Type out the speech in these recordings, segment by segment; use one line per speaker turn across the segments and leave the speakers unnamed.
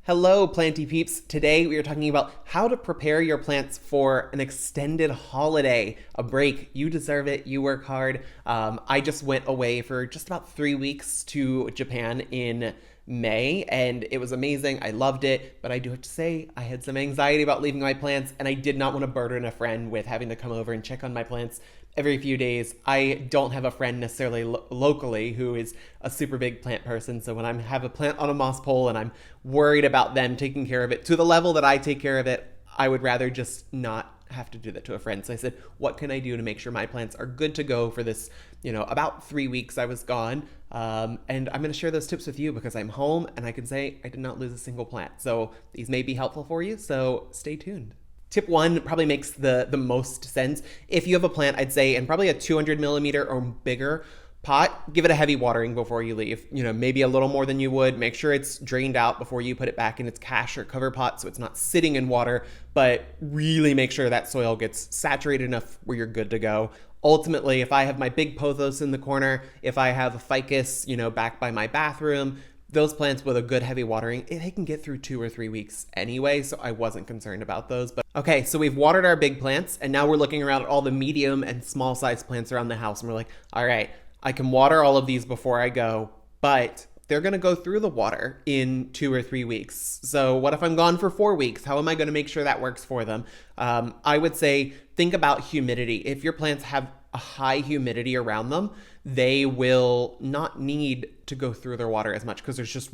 Hello, Planty Peeps. Today we are talking about how to prepare your plants for an extended holiday, a break. You deserve it. You work hard. I just went away for just about 3 weeks to Japan in May, and it was amazing. I loved it, but I do have to say I had some anxiety about leaving my plants, and I did not want to burden a friend with having to come over and check on my plants every few days. I don't have a friend necessarily locally who is a super big plant person. So when I have a plant on a moss pole and I'm worried about them taking care of it to the level that I take care of it, I would rather just not have to do that to a friend. So I said, what can I do to make sure my plants are good to go for this, about 3 weeks I was gone. And I'm going to share those tips with you because I'm home and I can say I did not lose a single plant. So these may be helpful for you. So stay tuned. Tip one probably makes the most sense. If you have a plant, I'd say in probably a 200 millimeter or bigger pot, give it a heavy watering before you leave. Maybe a little more than you would. Make sure it's drained out before you put it back in its cache or cover pot so it's not sitting in water, but really make sure that soil gets saturated enough where you're good to go. Ultimately, if I have my big pothos in the corner, if I have a ficus, back by my bathroom, those plants with a good heavy watering, they can get through 2 or 3 weeks anyway, so I wasn't concerned about those. But okay, so we've watered our big plants, and now we're looking around at all the medium and small size plants around the house, and we're like, all right, I can water all of these before I go, but they're going to go through the water in 2 or 3 weeks. So what if I'm gone for 4 weeks? How am I going to make sure that works for them? I would say think about humidity. If your plants have a high humidity around them, they will not need to go through their water as much because there's just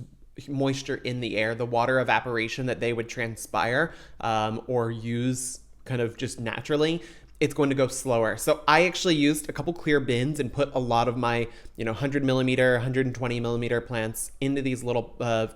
moisture in the air. The water evaporation that they would transpire or use kind of just naturally, it's going to go slower. So I actually used a couple clear bins and put a lot of my 100 millimeter, 120 millimeter plants into these little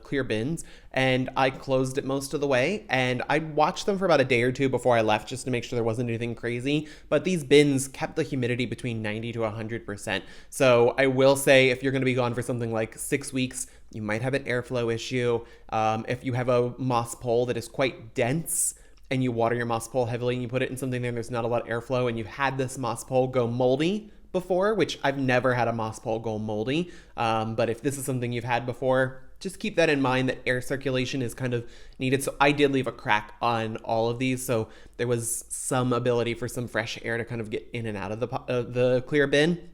clear bins, and I closed it most of the way, and I watched them for about a day or two before I left just to make sure there wasn't anything crazy. But these bins kept the humidity between 90 to 100%. So I will say if you're going to be gone for something like 6 weeks, you might have an airflow issue. If you have a moss pole that is quite dense, and you water your moss pole heavily and you put it in something there and there's not a lot of airflow, and you've had this moss pole go moldy before, which I've never had a moss pole go moldy, but if this is something you've had before, just keep that in mind that air circulation is kind of needed. So I did leave a crack on all of these, so there was some ability for some fresh air to kind of get in and out of the clear bin.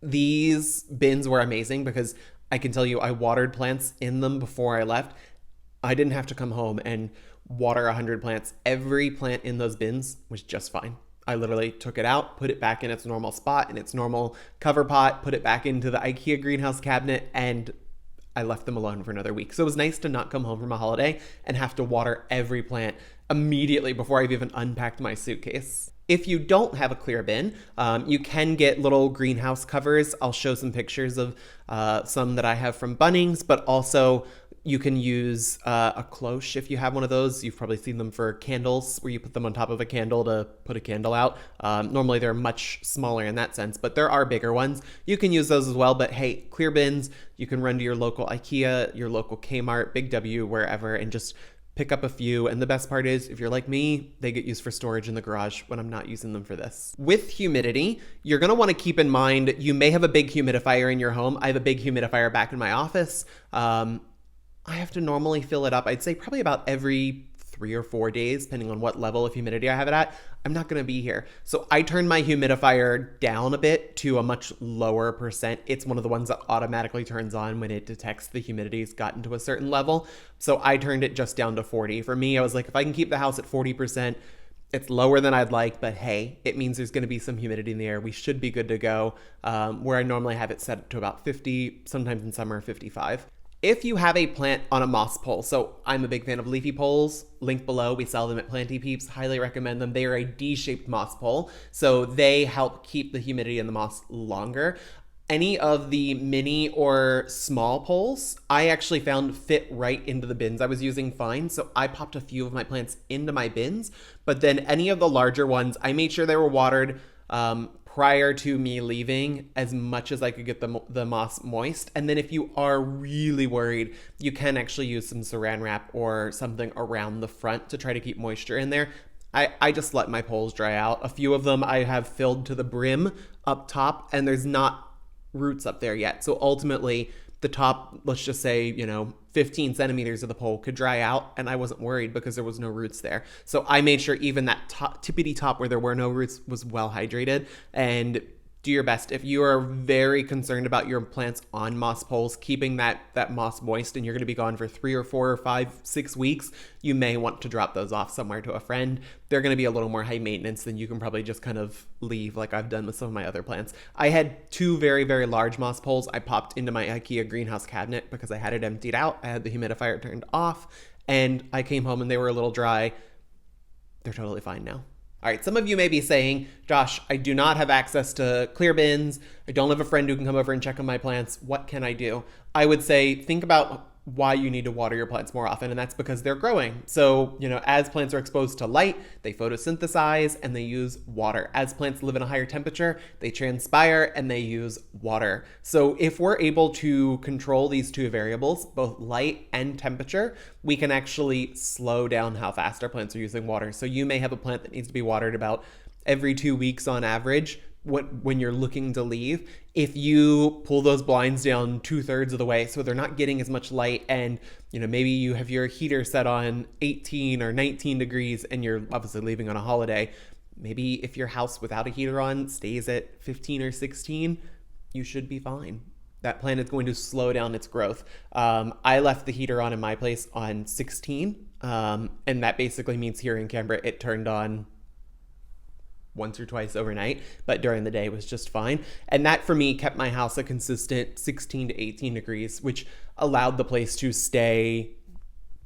These bins were amazing because I can tell you I watered plants in them before I left. I didn't have to come home and water 100 plants. Every plant in those bins was just fine. I literally took it out, put it back in its normal spot, in its normal cover pot, put it back into the IKEA greenhouse cabinet, and I left them alone for another week. So it was nice to not come home from a holiday and have to water every plant immediately before I've even unpacked my suitcase. If you don't have a clear bin, you can get little greenhouse covers. I'll show some pictures of some that I have from Bunnings, but also you can use a cloche if you have one of those. You've probably seen them for candles where you put them on top of a candle to put a candle out. Normally they're much smaller in that sense, but there are bigger ones. You can use those as well, but hey, clear bins, you can run to your local IKEA, your local Kmart, Big W, wherever, and just pick up a few. And the best part is, if you're like me, they get used for storage in the garage when I'm not using them for this. With humidity, you're going to want to keep in mind, you may have a big humidifier in your home. I have a big humidifier back in my office. I have to normally fill it up, I'd say probably about every 3 or 4 days, depending on what level of humidity I have it at. I'm not going to be here. So I turned my humidifier down a bit to a much lower percent. It's one of the ones that automatically turns on when it detects the humidity's gotten to a certain level. So I turned it just down to 40. For me, I was like, if I can keep the house at 40%, it's lower than I'd like, but hey, it means there's going to be some humidity in the air. We should be good to go. Where I normally have it set to about 50, sometimes in summer 55. If you have a plant on a moss pole, so I'm a big fan of leafy poles, link below, we sell them at Planty Peeps, highly recommend them. They are a D-shaped moss pole, so they help keep the humidity in the moss longer. Any of the mini or small poles, I actually found fit right into the bins I was using fine, so I popped a few of my plants into my bins, but then any of the larger ones, I made sure they were watered prior to me leaving as much as I could get the moss moist. And then if you are really worried, you can actually use some saran wrap or something around the front to try to keep moisture in there. I just let my poles dry out. A few of them I have filled to the brim up top, and there's not roots up there yet. So ultimately, the top, let's just say, 15 centimeters of the pole could dry out, and I wasn't worried because there was no roots there. So I made sure even that tippity top where there were no roots was well hydrated. And do your best. If you are very concerned about your plants on moss poles, keeping that moss moist, and you're going to be gone for 3 or 4 or 5, 6 weeks, you may want to drop those off somewhere to a friend. They're going to be a little more high maintenance than you can probably just kind of leave like I've done with some of my other plants. I had 2 very, very large moss poles I popped into my IKEA greenhouse cabinet because I had it emptied out. I had the humidifier turned off, and I came home and they were a little dry. They're totally fine now. All right, some of you may be saying, Josh, I do not have access to clear bins. I don't have a friend who can come over and check on my plants. What can I do? I would say think about why you need to water your plants more often, and that's because they're growing. So, as plants are exposed to light, they photosynthesize and they use water. As plants live in a higher temperature, they transpire and they use water. So if we're able to control these 2 variables, both light and temperature, we can actually slow down how fast our plants are using water. So you may have a plant that needs to be watered about every 2 weeks on average when you're looking to leave. If you pull those blinds down 2/3 of the way so they're not getting as much light, and maybe you have your heater set on 18 or 19 degrees and you're obviously leaving on a holiday, maybe if your house without a heater on stays at 15 or 16, you should be fine. That plant is going to slow down its growth. I left the heater on in my place on 16, and that basically means here in Canberra it turned on once or twice overnight, but during the day was just fine. And that for me kept my house a consistent 16 to 18 degrees, which allowed the place to stay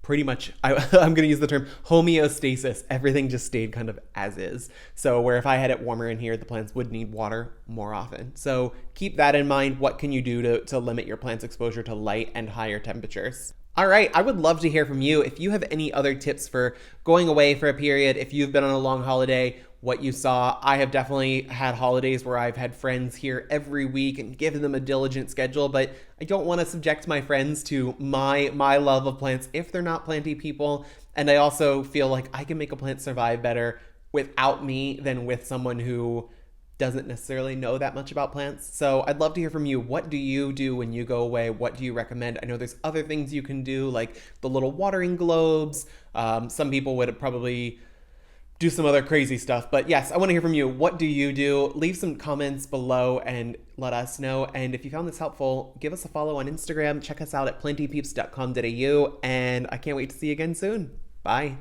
pretty much, I'm going to use the term homeostasis. Everything just stayed kind of as is. So where if I had it warmer in here, the plants would need water more often. So keep that in mind. What can you do to limit your plant's exposure to light and higher temperatures? All right, I would love to hear from you. If you have any other tips for going away for a period, if you've been on a long holiday, what you saw. I have definitely had holidays where I've had friends here every week and given them a diligent schedule, but I don't want to subject my friends to my love of plants if they're not planty people. And I also feel like I can make a plant survive better without me than with someone who doesn't necessarily know that much about plants. So I'd love to hear from you. What do you do when you go away? What do you recommend? I know there's other things you can do, like the little watering globes. Some people would probably do some other crazy stuff. But yes, I want to hear from you. What do you do? Leave some comments below and let us know. And if you found this helpful, give us a follow on Instagram. Check us out at plantypeeps.com.au. And I can't wait to see you again soon. Bye.